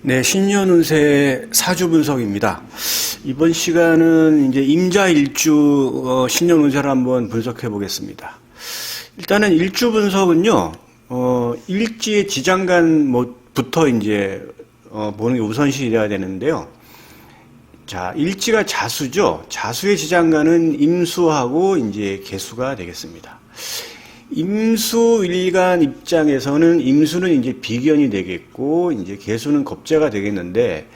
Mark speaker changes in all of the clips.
Speaker 1: 네, 신년 운세 사주 분석입니다. 이번 시간은 이제 임자일주 신년 운세를 한번 분석해 보겠습니다. 일단은 일주 분석은요, 일지의 지장간부터 이제 보는 게 우선시돼야 되는데요. 자, 일지가 자수죠. 자수의 지장간은 임수하고 이제 계수가 되겠습니다. 임수일간 입장에서는 임수는 이제 비견이 되겠고 이제 계수는 겁재가 되겠는데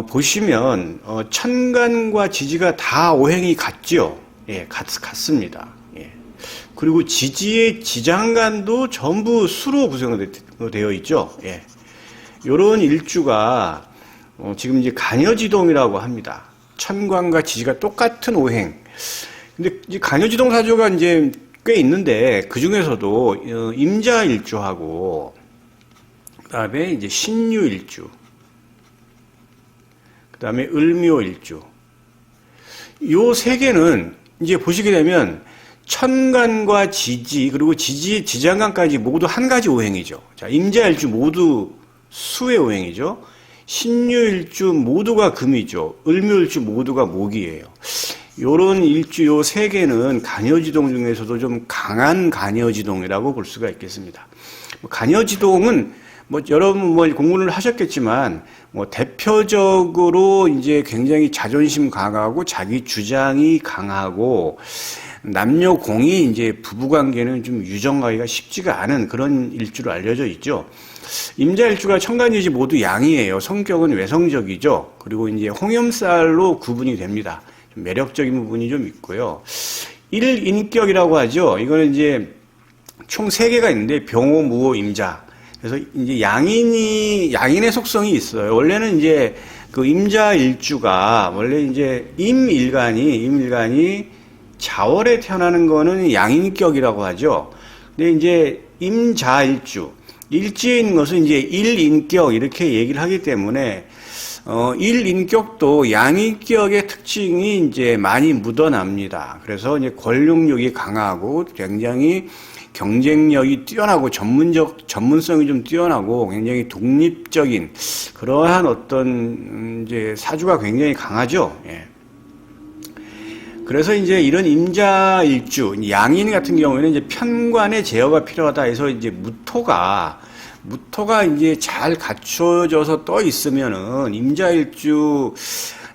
Speaker 1: 보시면 천간과 지지가 다 오행이 같죠. 예, 같습니다. 예. 그리고 지지의 지장간도 전부 수로 구성되어 있죠. 예. 요런 일주가 지금 이제 간여지동이라고 합니다. 천간과 지지가 똑같은 오행. 근데 이 간여지동 사주가 이제 꽤 있는데 그 중에서도 임자일주하고 그다음에 이제 신유일주, 그다음에 을묘일주, 요 세 개는 이제 보시게 되면 천간과 지지 그리고 지지 지장간까지 모두 한 가지 오행이죠. 자, 임자일주 모두 수의 오행이죠. 신유일주 모두가 금이죠. 을묘일주 모두가 목이에요. 요런 일주 요 세 개는 간여지동 중에서도 좀 강한 간여지동이라고 볼 수가 있겠습니다. 간여지동은 여러분 공부를 하셨겠지만 대표적으로 이제 굉장히 자존심 강하고 자기 주장이 강하고 남녀 공이 이제 부부 관계는 좀 유정하기가 쉽지가 않은 그런 일주로 알려져 있죠. 임자일주가 천간지지 모두 양이에요. 성격은 외성적이죠. 그리고 이제 홍염살로 구분이 됩니다. 매력적인 부분이 좀 있고요. 일인격이라고 하죠. 이거는 이제 총 3개가 있는데 병호, 무호, 임자. 그래서 이제 양인의 속성이 있어요. 원래는 이제 그 임자일주가 원래 이제 임일간이 자월에 태어나는 거는 양인격이라고 하죠. 근데 이제 임자일주, 일지에 있는 것은 이제 일인격 이렇게 얘기를 하기 때문에 일인격도 양인격의 특징이 이제 많이 묻어납니다. 그래서 이제 권력력이 강하고 굉장히 경쟁력이 뛰어나고 전문성이 좀 뛰어나고 굉장히 독립적인 그러한 어떤 이제 사주가 굉장히 강하죠. 예. 그래서 이제 이런 임자일주, 양인 같은 경우에는 이제 편관의 제어가 필요하다 해서 이제 무토가 이제 잘 갖춰져서 떠 있으면은 임자일주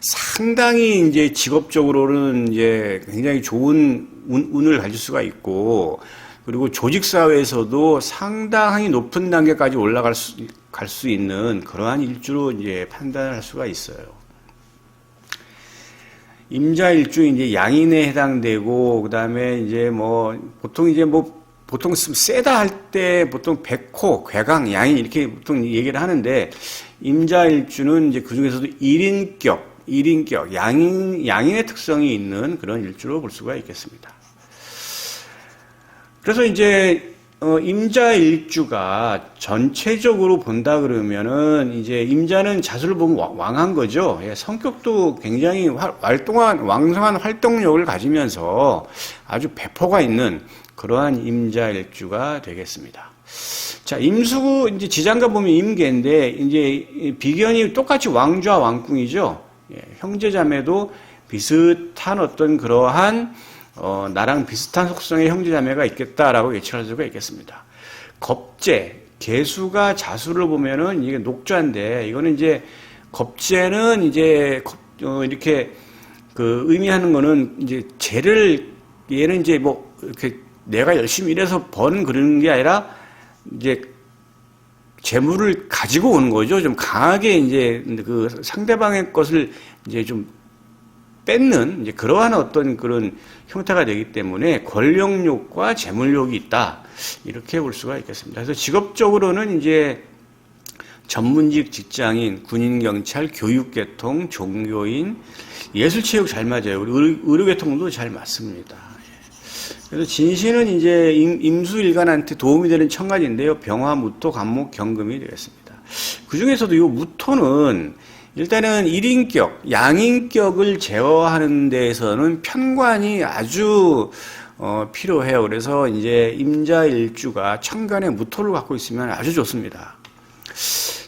Speaker 1: 상당히 이제 직업적으로는 이제 굉장히 좋은 운을 가질 수가 있고, 그리고 조직사회에서도 상당히 높은 단계까지 올라갈 수 있는 그러한 일주로 이제 판단할 수가 있어요. 임자일주 이제 양인에 해당되고, 그 다음에 이제 보통 세다 할 때 보통 백호, 괴강, 양인 이렇게 보통 얘기를 하는데 임자일주는 이제 그 중에서도 일인격, 양인의 특성이 있는 그런 일주로 볼 수가 있겠습니다. 그래서 이제 임자일주가 전체적으로 본다 그러면은 이제 임자는 자수를 보면 왕한 거죠. 예, 성격도 굉장히 왕성한 활동력을 가지면서 아주 배포가 있는 그러한 임자일주가 되겠습니다. 자, 임수 이제 지장간 보면 임계인데 이제 비견이 똑같이 왕좌 왕궁이죠. 예, 형제자매도 비슷한 어떤 그러한 나랑 비슷한 속성의 형제자매가 있겠다라고 예측할 수가 있겠습니다. 겁재, 계수가 자수를 보면은 이게 녹좌인데 이거는 이제 겁재는 이제 이렇게 그 의미하는 거는 이제 얘는 이제 이렇게 내가 열심히 일해서 버는 그런 게 아니라 이제 재물을 가지고 오는 거죠. 좀 강하게 이제 그 상대방의 것을 이제 좀 뺏는 이제 그러한 어떤 그런 형태가 되기 때문에 권력욕과 재물욕이 있다. 이렇게 볼 수가 있겠습니다. 그래서 직업적으로는 이제 전문직 직장인, 군인, 경찰, 교육계통, 종교인, 예술체육 잘 맞아요. 의료계통도 잘 맞습니다. 그래서 진신은 이제 임수일간한테 도움이 되는 천간인데요. 병화, 무토, 간목, 경금이 되겠습니다. 그 중에서도 이 무토는 일단은 일인격, 양인격을 제어하는 데에서는 편관이 아주 필요해요. 그래서 이제 임자일주가 천간에 무토를 갖고 있으면 아주 좋습니다.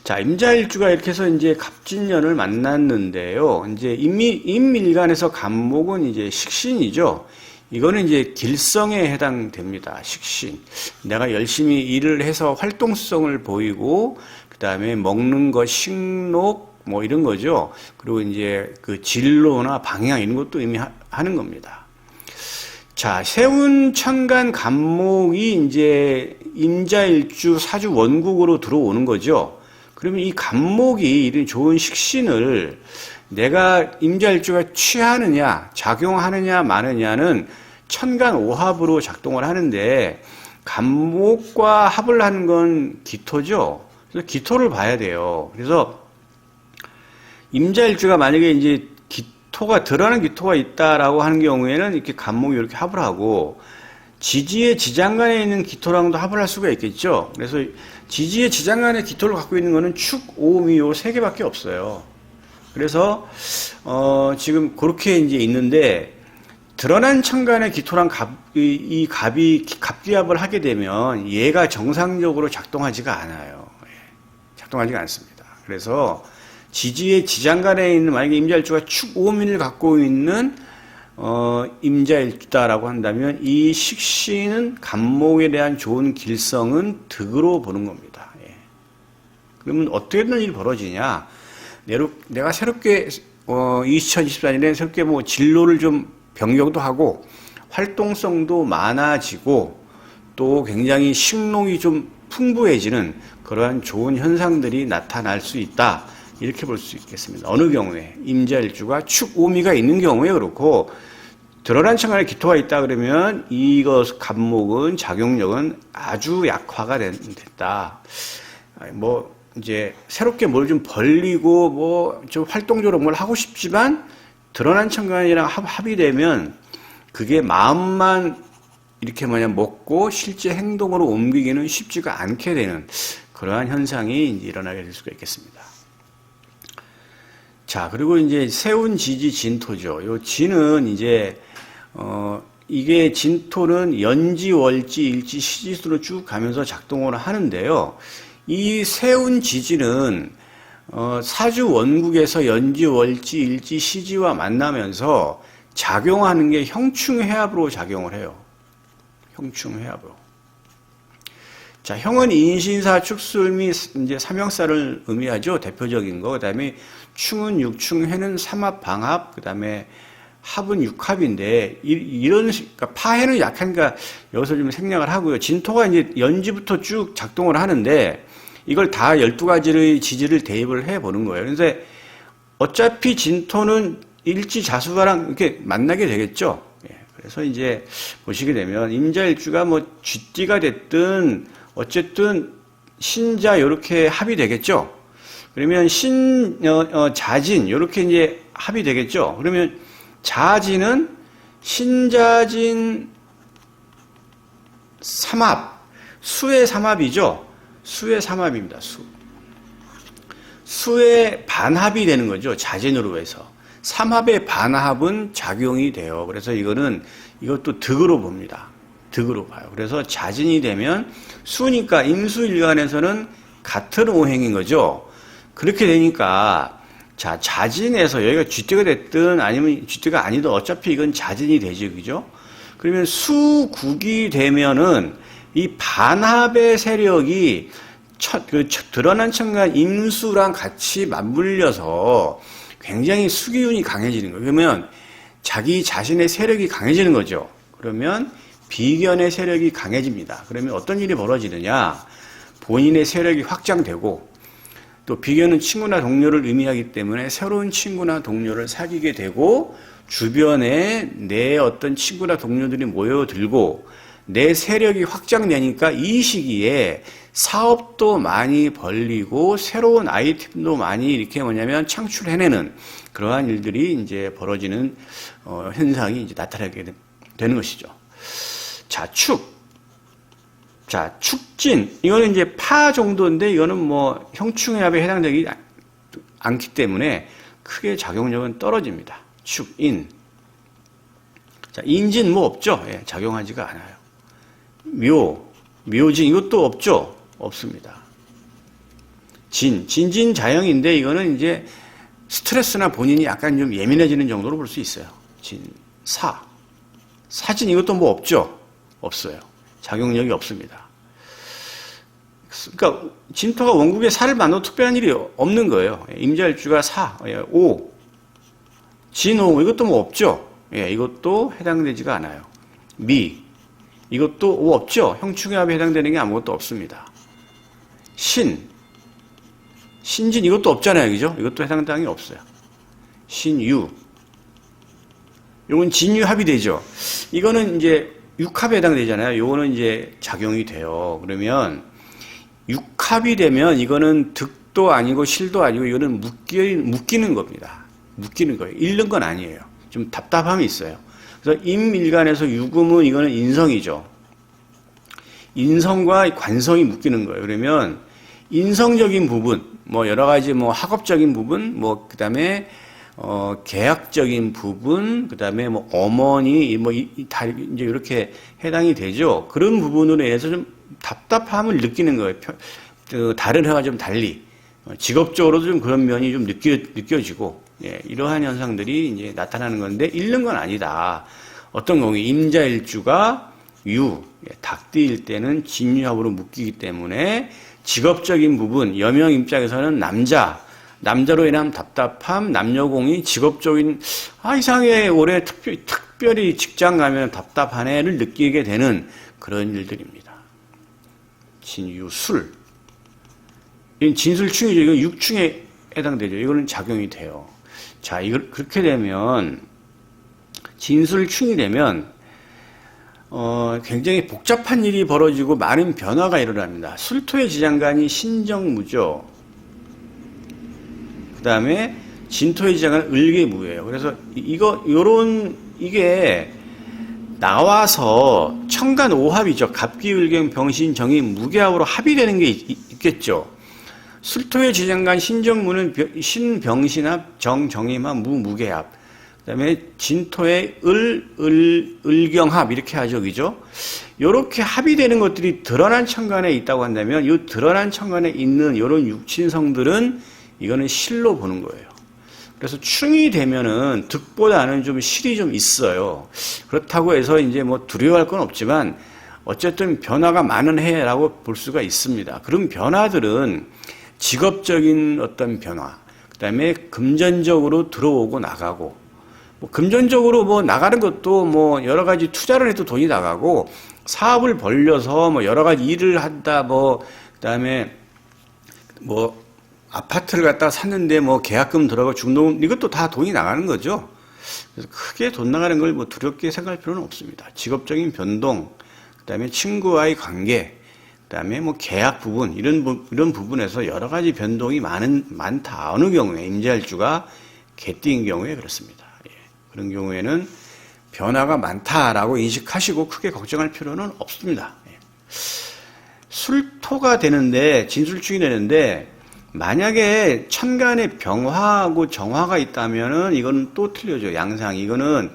Speaker 1: 자, 임자일주가 이렇게 해서 이제 갑진년을 만났는데요. 이제 임밀간에서 갑목은 이제 식신이죠. 이거는 이제 길성에 해당됩니다. 식신. 내가 열심히 일을 해서 활동성을 보이고, 그 다음에 먹는 거, 식록, 뭐 이런 거죠. 그리고 이제 그 진로나 방향 이런 것도 의미하는 겁니다. 자, 세운 천간 갑목이 이제 임자일주 사주 원국으로 들어오는 거죠. 그러면 이 갑목이 이런 좋은 식신을 내가 임자일주가 취하느냐, 작용하느냐, 마느냐는 천간 오합으로 작동을 하는데, 갑목과 합을 하는 건 기토죠. 그래서 기토를 봐야 돼요. 그래서 임자일주가 만약에 이제 드러나는 기토가 있다라고 하는 경우에는 이렇게 갑목이 이렇게 합을 하고, 지지의 지장간에 있는 기토랑도 합을 할 수가 있겠죠. 그래서 지지의 지장간에 기토를 갖고 있는 거는 축, 오, 미, 요 세 개밖에 없어요. 그래서 지금 그렇게 이제 있는데, 드러난 천간의 기토랑 이 갑이 갑기합을 하게 되면 얘가 정상적으로 작동하지가 않아요. 작동하지가 않습니다. 그래서 지지의 지장간에 있는, 만약에 임자일주가 축, 오민을 갖고 있는 임자일주다라고 한다면 이 식신은 갑목에 대한 좋은 길성은 득으로 보는 겁니다. 예. 그러면 어떻게 된 일이 벌어지냐? 내가 새롭게 2024년에 새롭게 뭐 진로를 좀 변경도 하고 활동성도 많아지고 또 굉장히 식록이 좀 풍부해지는 그러한 좋은 현상들이 나타날 수 있다. 이렇게 볼 수 있겠습니다. 어느 경우에 임자일주가 축, 오미가 있는 경우에 그렇고, 드러난 천간에 기토가 있다 그러면 이것 갑목은 작용력은 아주 약화가 됐다. 뭐 이제 새롭게 뭘 좀 벌리고 뭐 좀 활동적으로 뭘 하고 싶지만 드러난 천간이랑 합이 되면 그게 마음만 이렇게 먹고 실제 행동으로 옮기기는 쉽지가 않게 되는 그러한 현상이 이제 일어나게 될 수가 있겠습니다. 자, 그리고 이제 세운 지지 진토죠. 요 진은 이제 이게 진토는 연지, 월지, 일지, 시지수로 쭉 가면서 작동을 하는데요. 이 세운 지지는 사주 원국에서 연지, 월지, 일지, 시지와 만나면서 작용하는 게 형충해합으로 작용을 해요. 형충해합으로. 자, 형은 인신사, 축술 및 이제 삼형사를 의미하죠. 대표적인 거. 그다음에 충은 육충, 해는 삼합, 방합, 그다음에 합은 육합인데 이런 그러니까 파해는 약하니까 여기서 좀 생략을 하고요. 진토가 이제 연지부터 쭉 작동을 하는데 이걸 다 12가지의 지지를 대입을 해 보는 거예요. 그런데 어차피 진토는 일지 자수가랑 이렇게 만나게 되겠죠. 예, 그래서 이제 보시게 되면 임자일주가 뭐 쥐띠가 됐든 어쨌든 신자 이렇게 합이 되겠죠. 그러면 자진 이렇게 이제 합이 되겠죠. 그러면 자진은 신자진 삼합, 수의 삼합이죠. 수의 삼합입니다. 수의 반합이 되는 거죠. 자진으로 해서. 삼합의 반합은 작용이 돼요. 그래서 이것도 득으로 봅니다. 득으로 봐요. 그래서 자진이 되면 수니까 임수일간에서는 같은 오행인 거죠. 그렇게 되니까 자, 자진에서 여기가 쥐띠가 됐든 아니면 쥐띠가 아니든 어차피 이건 자진이 되죠. 그죠? 그러면 수국이 되면은 이 반합의 세력이 드러난 천간 임수랑 같이 맞물려서 굉장히 수기운이 강해지는 거예요. 그러면 자기 자신의 세력이 강해지는 거죠. 그러면 비견의 세력이 강해집니다. 그러면 어떤 일이 벌어지느냐? 본인의 세력이 확장되고 또 비견은 친구나 동료를 의미하기 때문에 새로운 친구나 동료를 사귀게 되고 주변에 내 어떤 친구나 동료들이 모여들고 내 세력이 확장되니까 이 시기에 사업도 많이 벌리고 새로운 아이템도 많이 이렇게 창출해내는 그러한 일들이 이제 벌어지는 현상이 이제 나타나게 되는 것이죠. 자, 축진. 이거는 이제 파 정도인데 이거는 뭐 형충해합에 해당되지 않기 때문에 크게 작용력은 떨어집니다. 축인. 자, 인진 뭐 없죠? 예, 작용하지가 않아요. 묘진 이것도 없죠? 없습니다. 진진자영인데 이거는 이제 스트레스나 본인이 약간 좀 예민해지는 정도로 볼 수 있어요. 사진 이것도 뭐 없죠? 없어요. 작용력이 없습니다. 그러니까 진토가 원국에 사를 만나도 특별한 일이 없는 거예요. 임자일주가 오, 진호 이것도 뭐 없죠? 이것도 해당되지가 않아요. 이것도 오 없죠? 형충합에 해당되는 게 아무것도 없습니다. 신진 이것도 없잖아요. 그죠? 이것도 해당되는 게 없어요. 신유 이건 진유합이 되죠. 이거는 이제 육합에 해당되잖아요. 요거는 이제 작용이 돼요. 그러면 육합이 되면 이거는 득도 아니고 실도 아니고 이거는 묶이는 겁니다. 묶이는 거예요. 잃는 건 아니에요. 좀 답답함이 있어요. 그래서 임일간에서 유금은 이거는 인성이죠. 인성과 관성이 묶이는 거예요. 그러면 인성적인 부분, 뭐 여러 가지 뭐 학업적인 부분, 뭐 그다음에 계약적인 부분, 그다음에 뭐 어머니 다 이제 이렇게 해당이 되죠. 그런 부분으로 인해서 좀 답답함을 느끼는 거예요. 다른 해와 좀 달리 직업적으로도 좀 그런 면이 좀 느껴지고 이러한 현상들이 이제 나타나는 건데 잃는 건 아니다. 어떤 경우에 임자일주가 닭띠일 때는 진유합으로 묶이기 때문에 직업적인 부분, 여명 입장에서는 남자로 인한 답답함, 남녀공이 직업적인 이상하게 올해 특별히 직장 가면 답답하네를 느끼게 되는 그런 일들입니다. 진유술. 이건 진술충이죠. 이건 육충에 해당되죠. 이거는 작용이 돼요. 자, 이걸 그렇게 되면 진술충이 되면 굉장히 복잡한 일이 벌어지고 많은 변화가 일어납니다. 술토의 지장간이 신정무죠. 그 다음에 진토의 지장간은 을계무예요. 그래서 이게 나와서 천간 오합이죠. 갑기, 을경, 병신, 정이, 무계합으로 합의되는 게 있겠죠. 술토의 지장간 신정무는 신병신합, 정정임합, 무계합. 그 다음에 진토의 을경합 이렇게 하죠. 그죠? 이렇게 합의되는 것들이 드러난 천간에 있다고 한다면 이 드러난 천간에 있는 이런 육친성들은 이거는 실로 보는 거예요. 그래서 충이 되면은 득보다는 좀 실이 좀 있어요. 그렇다고 해서 이제 뭐 두려워할 건 없지만 어쨌든 변화가 많은 해라고 볼 수가 있습니다. 그런 변화들은 직업적인 어떤 변화, 그 다음에 금전적으로 들어오고 나가고, 금전적으로 뭐 나가는 것도 뭐 여러 가지 투자를 해도 돈이 나가고, 사업을 벌려서 뭐 여러 가지 일을 한다, 그 다음에 뭐 아파트를 갖다가 샀는데 뭐 계약금 들어가고 중도금, 이것도 다 돈이 나가는 거죠. 그래서 크게 돈 나가는 걸 뭐 두렵게 생각할 필요는 없습니다. 직업적인 변동, 그 다음에 친구와의 관계, 그 다음에 뭐 계약 부분, 이런 부분에서 여러 가지 변동이 많다. 어느 경우에, 임자일주가 개띠인 경우에 그렇습니다. 그런 경우에는 변화가 많다라고 인식하시고 크게 걱정할 필요는 없습니다. 술토가 되는데, 진술충이 되는데, 만약에 천간에 병화하고 정화가 있다면은 이거는 또 틀려져. 양상. 이거는,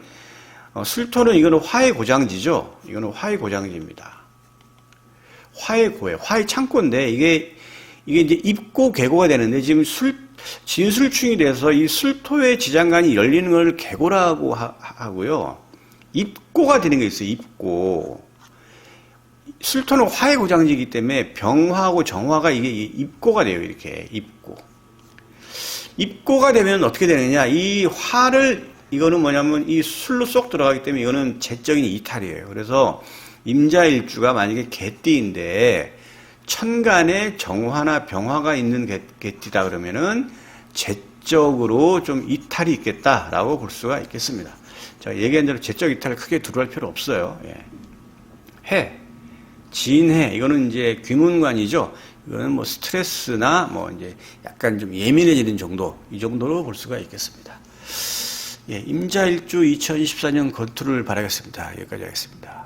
Speaker 1: 술토는 이거는 화의 고장지죠. 이거는 화의 고장지입니다. 화의 고예요. 화의 창고인데 이게 이제 입고 계고가 되는데 지금 진술충이 돼서 이 술토의 지장간이 열리는 걸 계고라고 하고요. 입고가 되는 게 있어요. 입고. 술토는 화의 고장지이기 때문에 병화하고 정화가 이게 입고가 돼요. 이렇게 입고. 입고가 되면 어떻게 되느냐? 이 화를 이거는 뭐냐면 이 술로 쏙 들어가기 때문에 이거는 재적인 이탈이에요. 그래서 임자일주가 만약에 개띠인데 천간에 정화나 병화가 있는 개띠다 그러면은 재적으로 좀 이탈이 있겠다라고 볼 수가 있겠습니다. 자, 얘기한 대로 재적 이탈을 크게 두려워할 필요 없어요. 해, 진해, 이거는 이제 귀문관이죠. 이거는 뭐 스트레스나 뭐 이제 약간 좀 예민해지는 정도, 이 정도로 볼 수가 있겠습니다. 임자일주 2024년 건투를 바라겠습니다. 여기까지 하겠습니다.